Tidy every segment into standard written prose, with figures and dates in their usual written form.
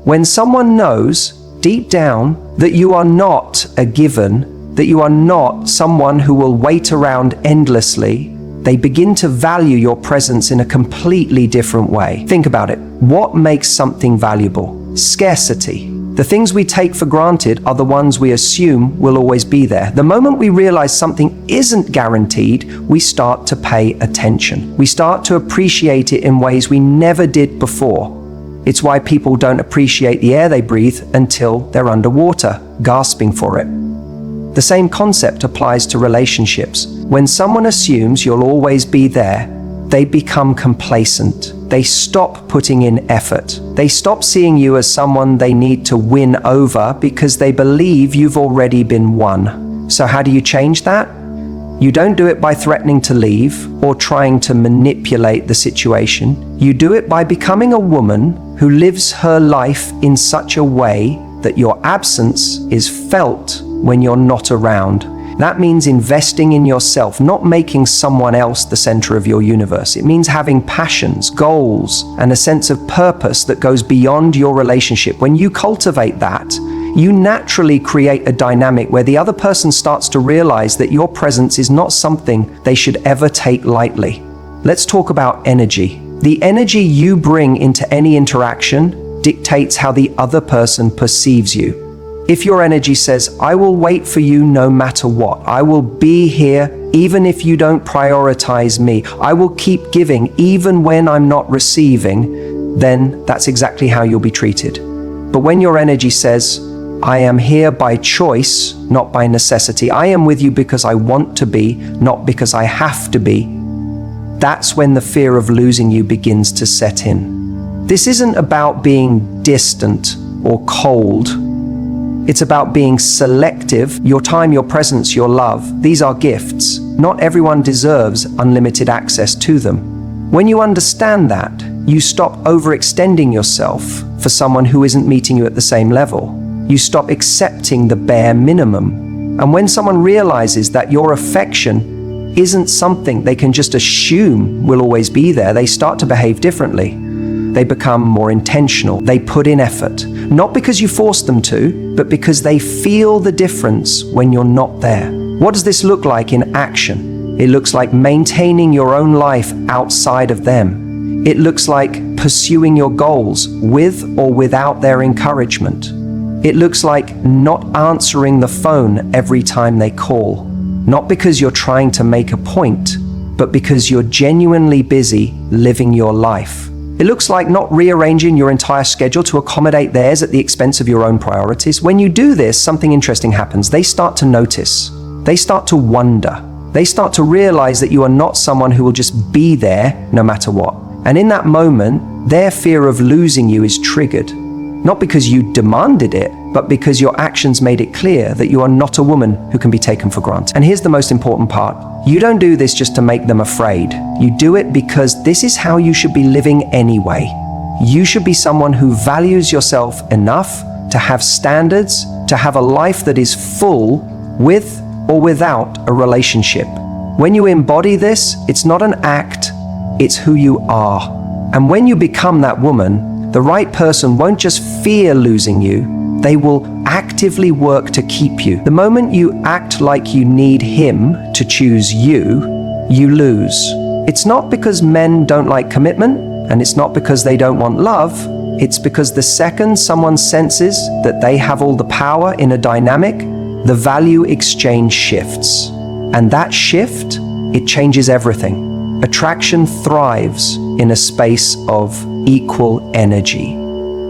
When someone knows deep down that you are not a given, that you are not someone who will wait around endlessly, they begin to value your presence in a completely different way. Think about it. What makes something valuable? Scarcity. The things we take for granted are the ones we assume will always be there. The moment we realize something isn't guaranteed, we start to pay attention. We start to appreciate it in ways we never did before. It's why people don't appreciate the air they breathe until they're underwater, gasping for it. The same concept applies to relationships. When someone assumes you'll always be there, they become complacent. They stop putting in effort. They stop seeing you as someone they need to win over because they believe you've already been won. So how do you change that? You don't do it by threatening to leave or trying to manipulate the situation. You do it by becoming a woman who lives her life in such a way that your absence is felt when you're not around. That means investing in yourself, not making someone else the center of your universe. It means having passions, goals, and a sense of purpose that goes beyond your relationship. When you cultivate that, you naturally create a dynamic where the other person starts to realize that your presence is not something they should ever take lightly. Let's talk about energy. The energy you bring into any interaction dictates how the other person perceives you. If your energy says, I will wait for you no matter what, I will be here even if you don't prioritize me, I will keep giving even when I'm not receiving, then that's exactly how you'll be treated. But when your energy says, I am here by choice, not by necessity, I am with you because I want to be, not because I have to be, that's when the fear of losing you begins to set in. This isn't about being distant or cold. It's about being selective. Your time, your presence, your love, these are gifts. Not everyone deserves unlimited access to them. When you understand that, you stop overextending yourself for someone who isn't meeting you at the same level. You stop accepting the bare minimum. And when someone realizes that your affection isn't something they can just assume will always be there, they start to behave differently. They become more intentional. They put in effort, not because you force them to, but because they feel the difference when you're not there. What does this look like in action? It looks like maintaining your own life outside of them. It looks like pursuing your goals with or without their encouragement. It looks like not answering the phone every time they call, not because you're trying to make a point, but because you're genuinely busy living your life. It looks like not rearranging your entire schedule to accommodate theirs at the expense of your own priorities. When you do this, something interesting happens. They start to notice. They start to wonder. They start to realize that you are not someone who will just be there no matter what. And in that moment, their fear of losing you is triggered. Not because you demanded it, but because your actions made it clear that you are not a woman who can be taken for granted. And here's the most important part. You don't do this just to make them afraid. You do it because this is how you should be living anyway. You should be someone who values yourself enough to have standards, to have a life that is full with or without a relationship. When you embody this, it's not an act, it's who you are. And when you become that woman, the right person won't just fear losing you, they will actively work to keep you. The moment you act like you need him to choose you, you lose. It's not because men don't like commitment, and it's not because they don't want love. It's because the second someone senses that they have all the power in a dynamic, the value exchange shifts. And that shift, it changes everything. Attraction thrives in a space of equal energy.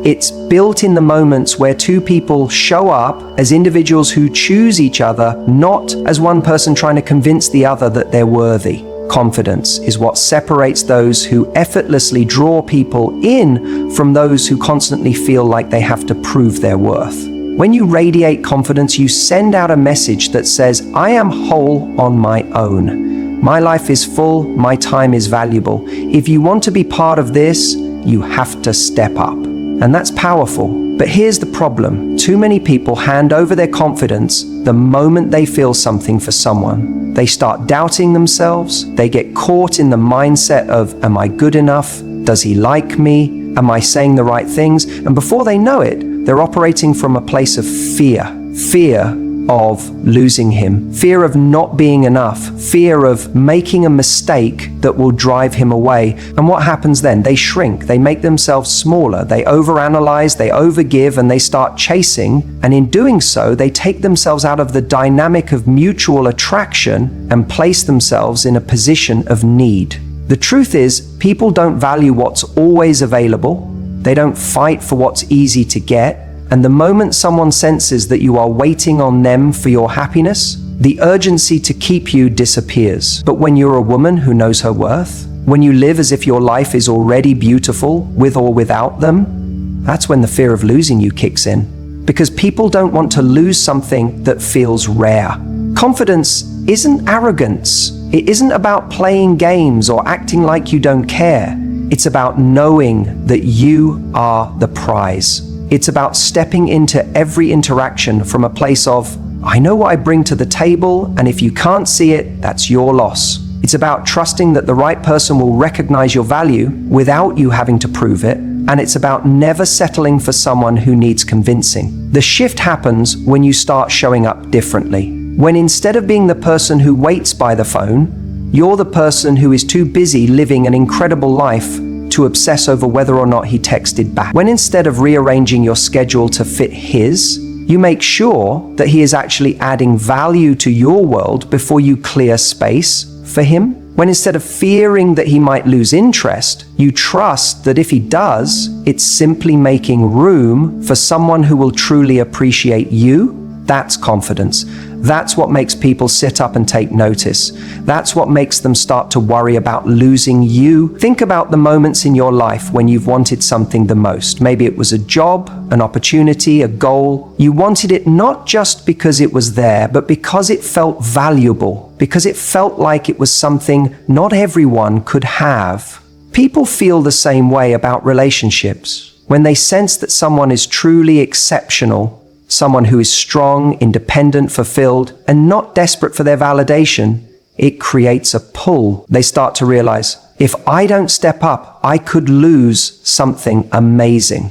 It's built in the moments where two people show up as individuals who choose each other, not as one person trying to convince the other that they're worthy. Confidence is what separates those who effortlessly draw people in from those who constantly feel like they have to prove their worth. When you radiate confidence, you send out a message that says, I am whole on my own. My life is full, my time is valuable. If you want to be part of this, you have to step up. And that's powerful. But here's the problem. Too many people hand over their confidence the moment they feel something for someone. They start doubting themselves. They get caught in the mindset of, am I good enough? Does he like me? Am I saying the right things? And before they know it, they're operating from a place of fear. Fear of losing him, fear of not being enough, fear of making a mistake that will drive him away. And what happens then? They shrink, they make themselves smaller, they overanalyze, they overgive, and they start chasing. And in doing so, they take themselves out of the dynamic of mutual attraction and place themselves in a position of need. The truth is, people don't value what's always available. They don't fight for what's easy to get. And the moment someone senses that you are waiting on them for your happiness, the urgency to keep you disappears. But when you're a woman who knows her worth, when you live as if your life is already beautiful, with or without them, that's when the fear of losing you kicks in. Because people don't want to lose something that feels rare. Confidence isn't arrogance. It isn't about playing games or acting like you don't care. It's about knowing that you are the prize. It's about stepping into every interaction from a place of, I know what I bring to the table, and if you can't see it, that's your loss. It's about trusting that the right person will recognize your value without you having to prove it, and it's about never settling for someone who needs convincing. The shift happens when you start showing up differently. When instead of being the person who waits by the phone, you're the person who is too busy living an incredible life to obsess over whether or not he texted back. When instead of rearranging your schedule to fit his, you make sure that he is actually adding value to your world before you clear space for him. When instead of fearing that he might lose interest, you trust that if he does, it's simply making room for someone who will truly appreciate you. That's confidence. That's what makes people sit up and take notice. That's what makes them start to worry about losing you. Think about the moments in your life when you've wanted something the most. Maybe it was a job, an opportunity, a goal. You wanted it not just because it was there, but because it felt valuable, because it felt like it was something not everyone could have. People feel the same way about relationships. When they sense that someone is truly exceptional, someone who is strong, independent, fulfilled, and not desperate for their validation, it creates a pull. They start to realize, if I don't step up, I could lose something amazing.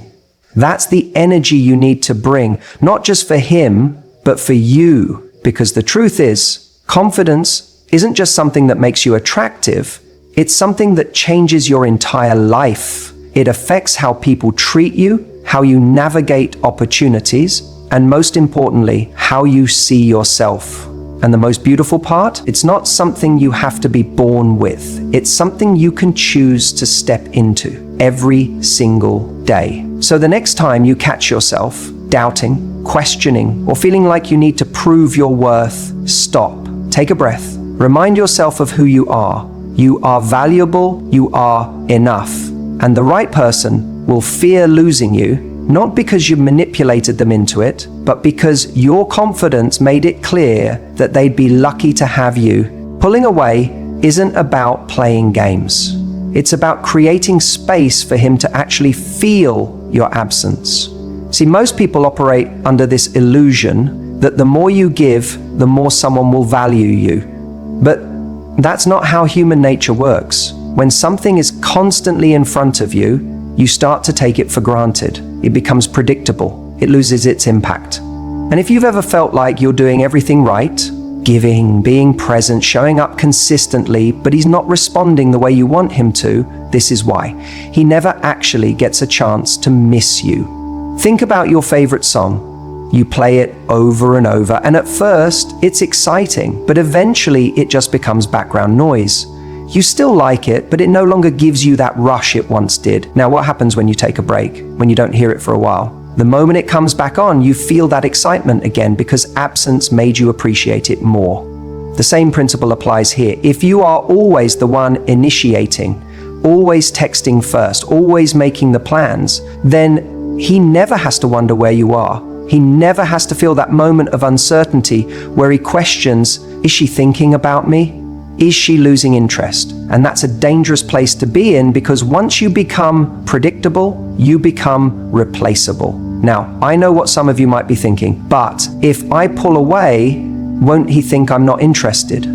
That's the energy you need to bring, not just for him, but for you. Because the truth is, confidence isn't just something that makes you attractive, it's something that changes your entire life. It affects how people treat you, how you navigate opportunities, and most importantly, how you see yourself. And the most beautiful part, it's not something you have to be born with. It's something you can choose to step into every single day. So the next time you catch yourself doubting, questioning, or feeling like you need to prove your worth, stop, take a breath, remind yourself of who you are. You are valuable, you are enough. And the right person will fear losing you, not because you manipulated them into it, but because your confidence made it clear that they'd be lucky to have you. Pulling away isn't about playing games. It's about creating space for him to actually feel your absence. See, most people operate under this illusion that the more you give, the more someone will value you. But that's not how human nature works. When something is constantly in front of you, you start to take it for granted. It becomes predictable. It loses its impact. And if you've ever felt like you're doing everything right, giving, being present, showing up consistently, but he's not responding the way you want him to, this is why. He never actually gets a chance to miss you. Think about your favorite song. You play it over and over, and at first, it's exciting, but eventually it just becomes background noise. You still like it, but it no longer gives you that rush it once did. Now, what happens when you take a break, when you don't hear it for a while? The moment it comes back on, you feel that excitement again because absence made you appreciate it more. The same principle applies here. If you are always the one initiating, always texting first, always making the plans, then he never has to wonder where you are. He never has to feel that moment of uncertainty where he questions, is she thinking about me? Is she losing interest? And that's a dangerous place to be in because once you become predictable, you become replaceable. Now, I know what some of you might be thinking, but if I pull away, won't he think I'm not interested?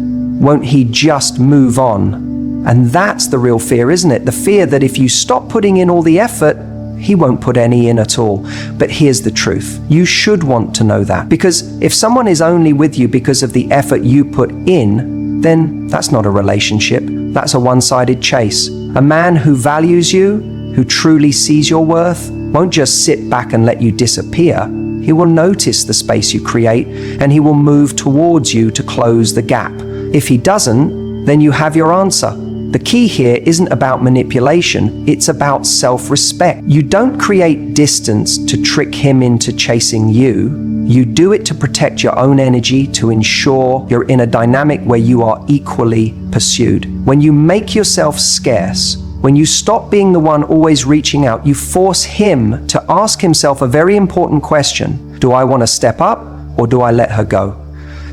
Won't he just move on? And that's the real fear, isn't it? The fear that if you stop putting in all the effort, he won't put any in at all. But here's the truth. You should want to know that, because if someone is only with you because of the effort you put in, then that's not a relationship. That's a one-sided chase. A man who values you, who truly sees your worth, won't just sit back and let you disappear. He will notice the space you create, and he will move towards you to close the gap. If he doesn't, then you have your answer. The key here isn't about manipulation, it's about self-respect. You don't create distance to trick him into chasing you. You do it to protect your own energy, to ensure you're in a dynamic where you are equally pursued. When you make yourself scarce, when you stop being the one always reaching out, you force him to ask himself a very important question. Do I want to step up, or do I let her go?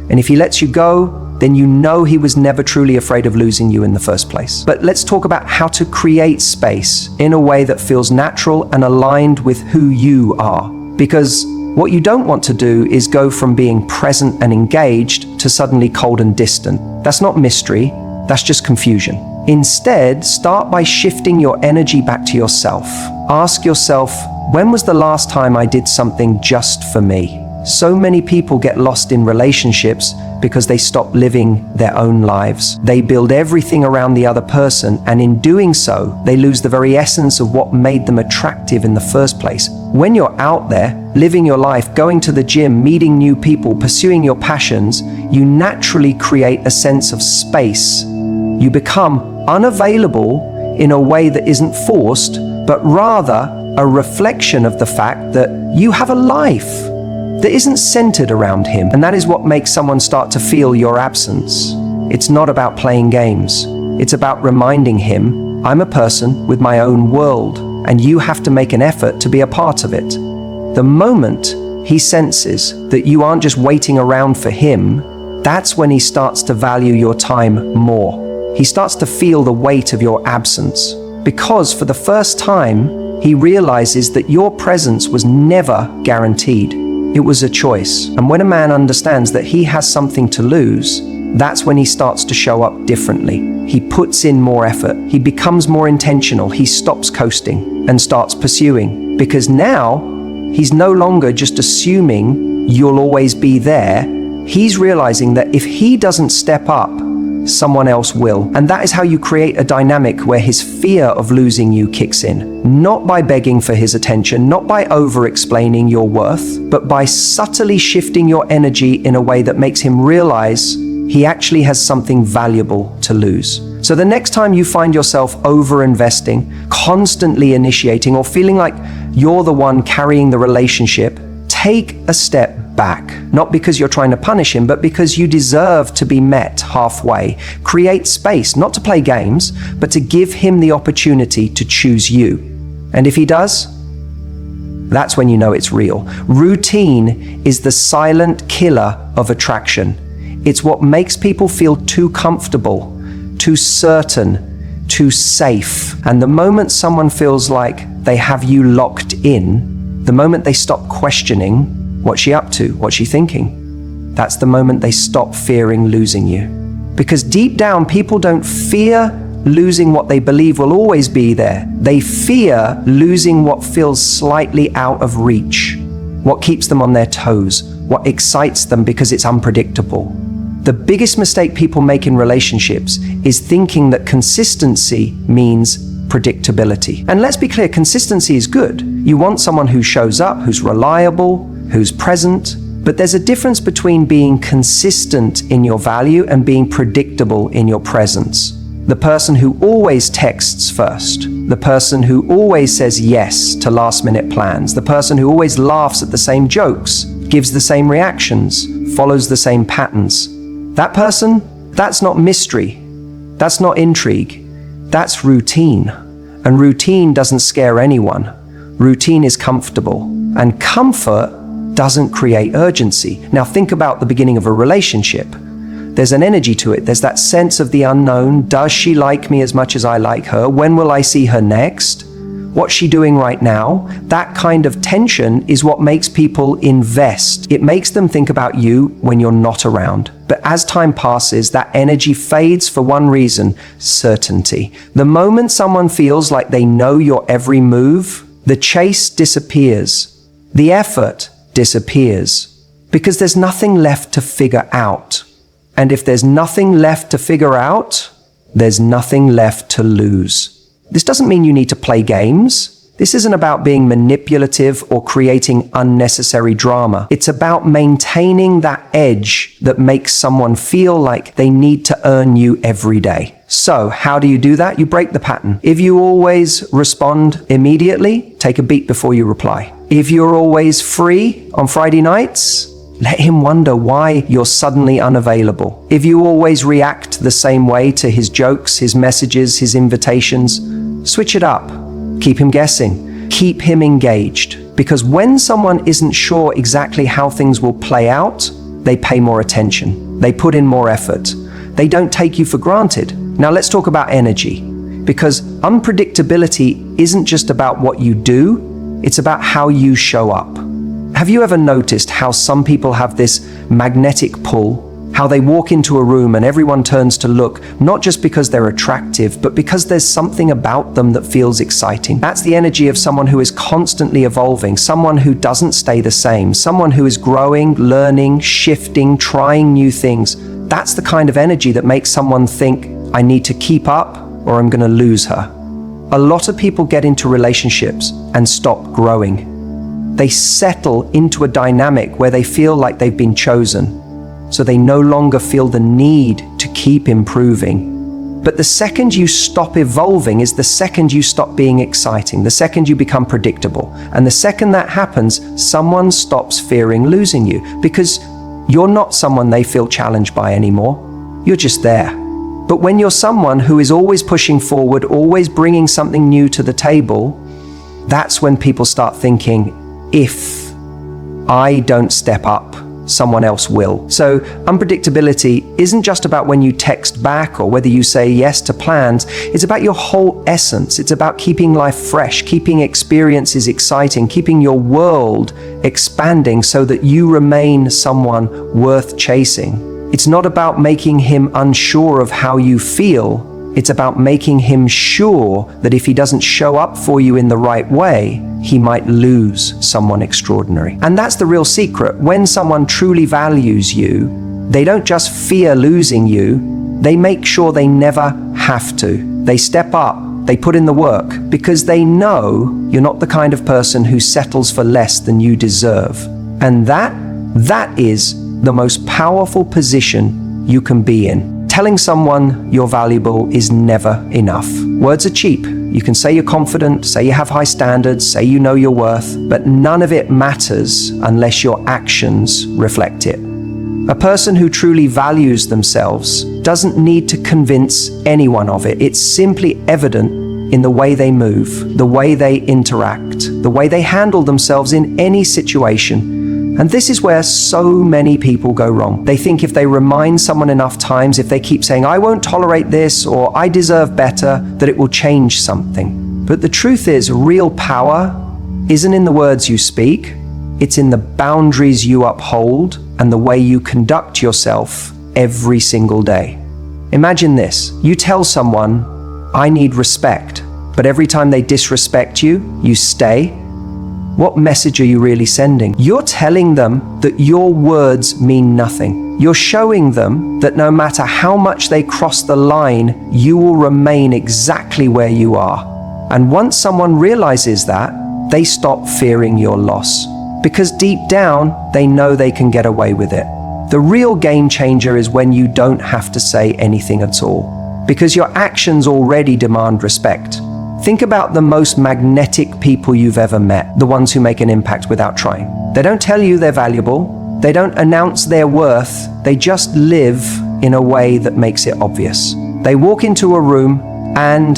And if he lets you go, then you know he was never truly afraid of losing you in the first place. But let's talk about how to create space in a way that feels natural and aligned with who you are. Because what you don't want to do is go from being present and engaged to suddenly cold and distant. That's not mystery, that's just confusion. Instead, start by shifting your energy back to yourself. Ask yourself, when was the last time I did something just for me? So many people get lost in relationships because they stop living their own lives. They build everything around the other person, and in doing so, they lose the very essence of what made them attractive in the first place. When you're out there, living your life, going to the gym, meeting new people, pursuing your passions, you naturally create a sense of space. You become unavailable in a way that isn't forced, but rather a reflection of the fact that you have a life that isn't centered around him. And that is what makes someone start to feel your absence. It's not about playing games. It's about reminding him, I'm a person with my own world, and you have to make an effort to be a part of it. The moment he senses that you aren't just waiting around for him, that's when he starts to value your time more. He starts to feel the weight of your absence, because for the first time, he realizes that your presence was never guaranteed. It was a choice. And when a man understands that he has something to lose, that's when he starts to show up differently. He puts in more effort. He becomes more intentional. He stops coasting and starts pursuing. Because now, he's no longer just assuming you'll always be there. He's realizing that if he doesn't step up, someone else will. And that is how you create a dynamic where his fear of losing you kicks in. Not by begging for his attention, not by over-explaining your worth, but by subtly shifting your energy in a way that makes him realize he actually has something valuable to lose. So the next time you find yourself over-investing, constantly initiating, or feeling like you're the one carrying the relationship, take a step back. Not because you're trying to punish him, but because you deserve to be met halfway. Create space, not to play games, but to give him the opportunity to choose you. And if he does, that's when you know it's real. Routine is the silent killer of attraction. It's what makes people feel too comfortable, too certain, too safe. And the moment someone feels like they have you locked in, the moment they stop questioning, what's she up to? What's she thinking? That's the moment they stop fearing losing you. Because deep down, people don't fear losing what they believe will always be there. They fear losing what feels slightly out of reach, what keeps them on their toes, what excites them because it's unpredictable. The biggest mistake people make in relationships is thinking that consistency means predictability. And let's be clear, consistency is good. You want someone who shows up, who's reliable, who's present, but there's a difference between being consistent in your value and being predictable in your presence. The person who always texts first, the person who always says yes to last-minute plans, the person who always laughs at the same jokes, gives the same reactions, follows the same patterns. That person, that's not mystery, that's not intrigue, that's routine. And routine doesn't scare anyone. Routine is comfortable, and comfort doesn't create urgency. Now think about the beginning of a relationship. There's an energy to it. There's that sense of the unknown. Does she like me as much as I like her? When will I see her next? What's she doing right now? That kind of tension is what makes people invest. It makes them think about you when you're not around. But as time passes, that energy fades for one reason: certainty. The moment someone feels like they know your every move, the chase disappears. The effort disappears. Because there's nothing left to figure out. And if there's nothing left to figure out, there's nothing left to lose. This doesn't mean you need to play games. This isn't about being manipulative or creating unnecessary drama. It's about maintaining that edge that makes someone feel like they need to earn you every day. So, how do you do that? You break the pattern. If you always respond immediately, take a beat before you reply. If you're always free on Friday nights, let him wonder why you're suddenly unavailable. If you always react the same way to his jokes, his messages, his invitations, switch it up. Keep him guessing. Keep him engaged. Because when someone isn't sure exactly how things will play out, they pay more attention. They put in more effort. They don't take you for granted. Now let's talk about energy. Because unpredictability isn't just about what you do, it's about how you show up. Have you ever noticed how some people have this magnetic pull? How they walk into a room and everyone turns to look, not just because they're attractive, but because there's something about them that feels exciting. That's the energy of someone who is constantly evolving, someone who doesn't stay the same, someone who is growing, learning, shifting, trying new things. That's the kind of energy that makes someone think, I need to keep up or I'm going to lose her. A lot of people get into relationships and stop growing. They settle into a dynamic where they feel like they've been chosen, so they no longer feel the need to keep improving. But the second you stop evolving is the second you stop being exciting, the second you become predictable. And the second that happens, someone stops fearing losing you, because you're not someone they feel challenged by anymore. You're just there. But when you're someone who is always pushing forward, always bringing something new to the table, that's when people start thinking, if I don't step up, someone else will. So unpredictability isn't just about when you text back or whether you say yes to plans. It's about your whole essence. It's about keeping life fresh, keeping experiences exciting, keeping your world expanding so that you remain someone worth chasing. It's not about making him unsure of how you feel. It's about making him sure that if he doesn't show up for you in the right way, he might lose someone extraordinary. And that's the real secret. When someone truly values you, they don't just fear losing you, they make sure they never have to. They step up, they put in the work, because they know you're not the kind of person who settles for less than you deserve. And that is the most powerful position you can be in. Telling someone you're valuable is never enough. Words are cheap. You can say you're confident, say you have high standards, say you know your worth, but none of it matters unless your actions reflect it. A person who truly values themselves doesn't need to convince anyone of it. It's simply evident in the way they move, the way they interact, the way they handle themselves in any situation. And this is where so many people go wrong. They think if they remind someone enough times, if they keep saying, I won't tolerate this, or I deserve better, that it will change something. But the truth is, real power isn't in the words you speak. It's in the boundaries you uphold and the way you conduct yourself every single day. Imagine this. You tell someone, I need respect, but every time they disrespect you, you stay. What message are you really sending? You're telling them that your words mean nothing. You're showing them that no matter how much they cross the line, you will remain exactly where you are. And once someone realizes that, they stop fearing your loss. Because deep down, they know they can get away with it. The real game changer is when you don't have to say anything at all, because your actions already demand respect. Think about the most magnetic people you've ever met, the ones who make an impact without trying. They don't tell you they're valuable. They don't announce their worth. They just live in a way that makes it obvious. They walk into a room and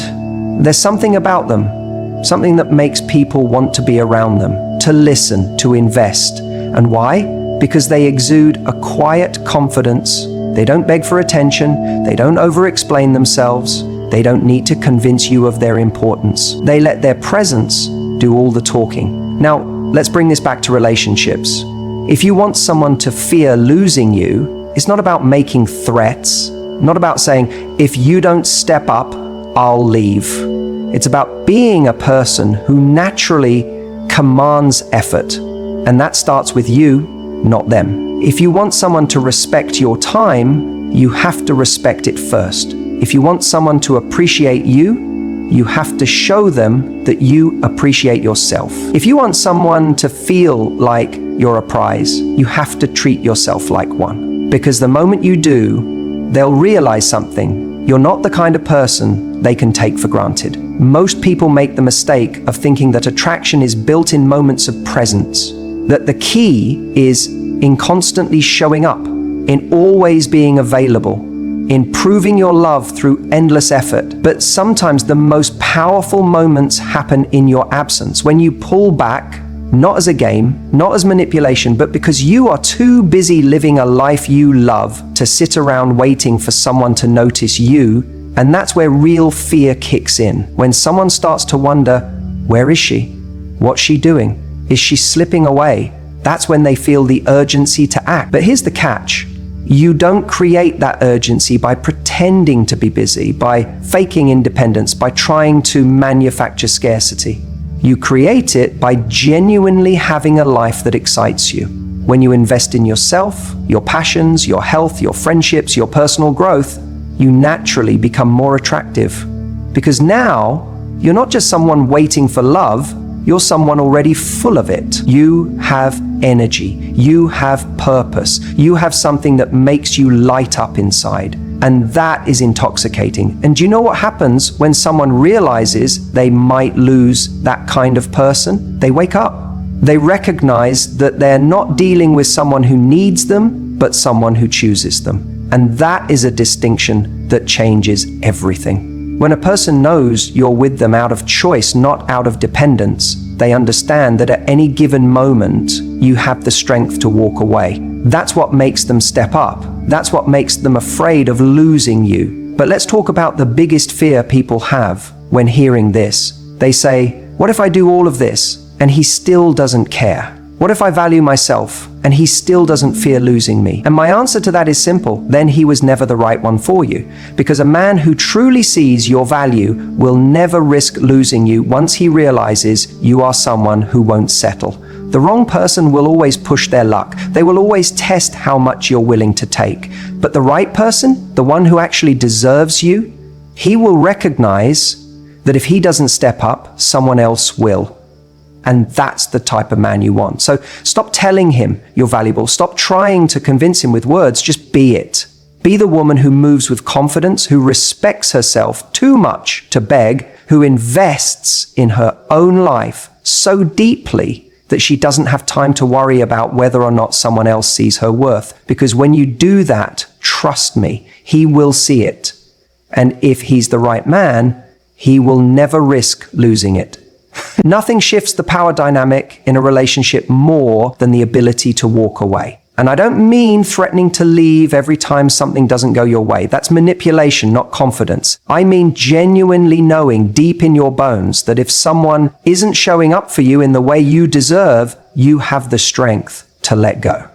there's something about them, something that makes people want to be around them, to listen, to invest. And why? Because they exude a quiet confidence. They don't beg for attention. They don't over-explain themselves. They don't need to convince you of their importance. They let their presence do all the talking. Now, let's bring this back to relationships. If you want someone to fear losing you, it's not about making threats, not about saying, if you don't step up, I'll leave. It's about being a person who naturally commands effort, and that starts with you, not them. If you want someone to respect your time, you have to respect it first. If you want someone to appreciate you, you have to show them that you appreciate yourself. If you want someone to feel like you're a prize, you have to treat yourself like one. Because the moment you do, they'll realize something. You're not the kind of person they can take for granted. Most people make the mistake of thinking that attraction is built in moments of presence, that the key is in constantly showing up, in always being available, in proving your love through endless effort. But sometimes the most powerful moments happen in your absence, when you pull back, not as a game, not as manipulation, but because you are too busy living a life you love to sit around waiting for someone to notice you. And that's where real fear kicks in. When someone starts to wonder, where is she? What's she doing? Is she slipping away? That's when they feel the urgency to act. But here's the catch. You don't create that urgency by pretending to be busy, by faking independence, by trying to manufacture scarcity. You create it by genuinely having a life that excites you. When you invest in yourself, your passions, your health, your friendships, your personal growth, you naturally become more attractive. Because now, you're not just someone waiting for love, you're someone already full of it. You have energy. You have purpose. You have something that makes you light up inside. And that is intoxicating. And do you know what happens when someone realizes they might lose that kind of person? They wake up. They recognize that they're not dealing with someone who needs them, but someone who chooses them. And that is a distinction that changes everything. When a person knows you're with them out of choice, not out of dependence, they understand that at any given moment, you have the strength to walk away. That's what makes them step up. That's what makes them afraid of losing you. But let's talk about the biggest fear people have when hearing this. They say, what if I do all of this and he still doesn't care? What if I value myself and he still doesn't fear losing me? And my answer to that is simple. Then he was never the right one for you. Because a man who truly sees your value will never risk losing you once he realizes you are someone who won't settle. The wrong person will always push their luck. They will always test how much you're willing to take. But the right person, the one who actually deserves you, he will recognize that if he doesn't step up, someone else will. And that's the type of man you want. So stop telling him you're valuable. Stop trying to convince him with words. Just be it. Be the woman who moves with confidence, who respects herself too much to beg, who invests in her own life so deeply that she doesn't have time to worry about whether or not someone else sees her worth. Because when you do that, trust me, he will see it. And if he's the right man, he will never risk losing it. Nothing shifts the power dynamic in a relationship more than the ability to walk away. And I don't mean threatening to leave every time something doesn't go your way. That's manipulation, not confidence. I mean genuinely knowing deep in your bones that if someone isn't showing up for you in the way you deserve, you have the strength to let go.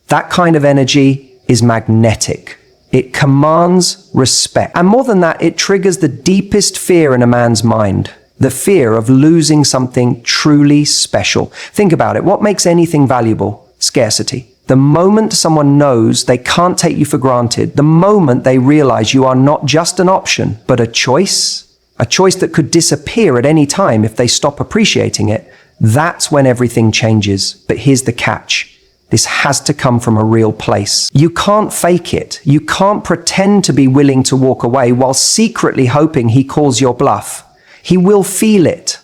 That kind of energy is magnetic. It commands respect. And more than that, it triggers the deepest fear in a man's mind. The fear of losing something truly special. Think about it. What makes anything valuable? Scarcity. The moment someone knows they can't take you for granted, the moment they realize you are not just an option, but a choice that could disappear at any time if they stop appreciating it, that's when everything changes. But here's the catch. This has to come from a real place. You can't fake it. You can't pretend to be willing to walk away while secretly hoping he calls your bluff. He will feel it.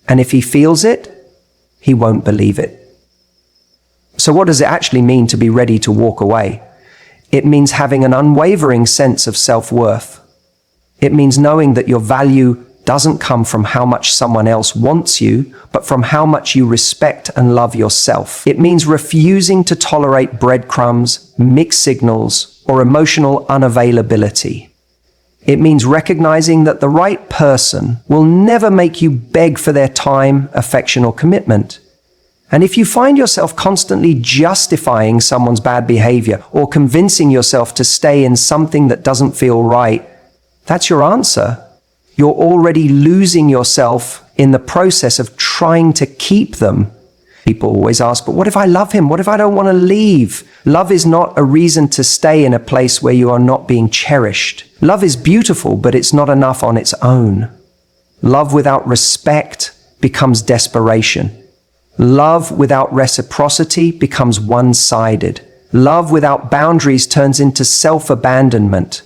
And if he feels it, he won't believe it. So what does it actually mean to be ready to walk away? It means having an unwavering sense of self-worth. It means knowing that your value doesn't come from how much someone else wants you, but from how much you respect and love yourself. It means refusing to tolerate breadcrumbs, mixed signals, or emotional unavailability. It means recognizing that the right person will never make you beg for their time, affection, or commitment. And if you find yourself constantly justifying someone's bad behavior or convincing yourself to stay in something that doesn't feel right, that's your answer. You're already losing yourself in the process of trying to keep them. People always ask, but what if I love him? What if I don't want to leave? Love is not a reason to stay in a place where you are not being cherished. Love is beautiful, but it's not enough on its own. Love without respect becomes desperation. Love without reciprocity becomes one-sided. Love without boundaries turns into self-abandonment.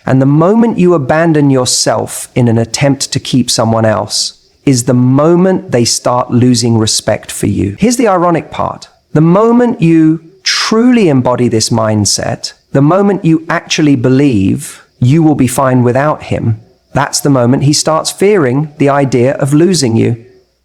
And the moment you abandon yourself in an attempt to keep someone else is the moment they start losing respect for you. Here's the ironic part. The moment you truly embody this mindset, the moment you actually believe you will be fine without him, that's the moment he starts fearing the idea of losing you.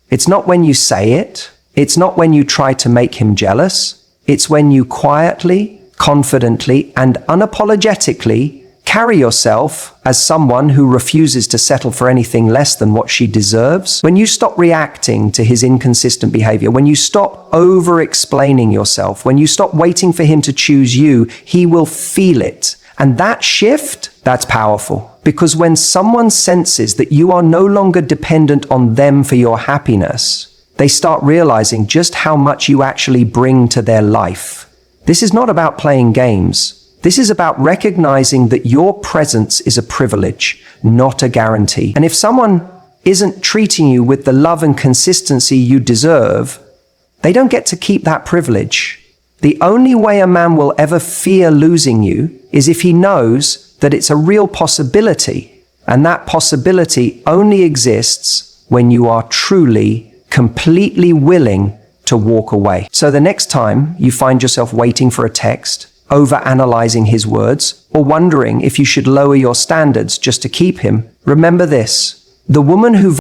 It's not when you say it. It's not when you try to make him jealous. It's when you quietly, confidently, and unapologetically carry yourself as someone who refuses to settle for anything less than what she deserves. When you stop reacting to his inconsistent behavior, when you stop over-explaining yourself, when you stop waiting for him to choose you, he will feel it. And that shift, that's powerful. Because when someone senses that you are no longer dependent on them for your happiness, they start realizing just how much you actually bring to their life. This is not about playing games. This is about recognizing that your presence is a privilege, not a guarantee. And if someone isn't treating you with the love and consistency you deserve, they don't get to keep that privilege. The only way a man will ever fear losing you is if he knows that it's a real possibility, and that possibility only exists when you are truly, completely willing to walk away. So the next time you find yourself waiting for a text, over-analyzing his words, or wondering if you should lower your standards just to keep him, remember this: the woman who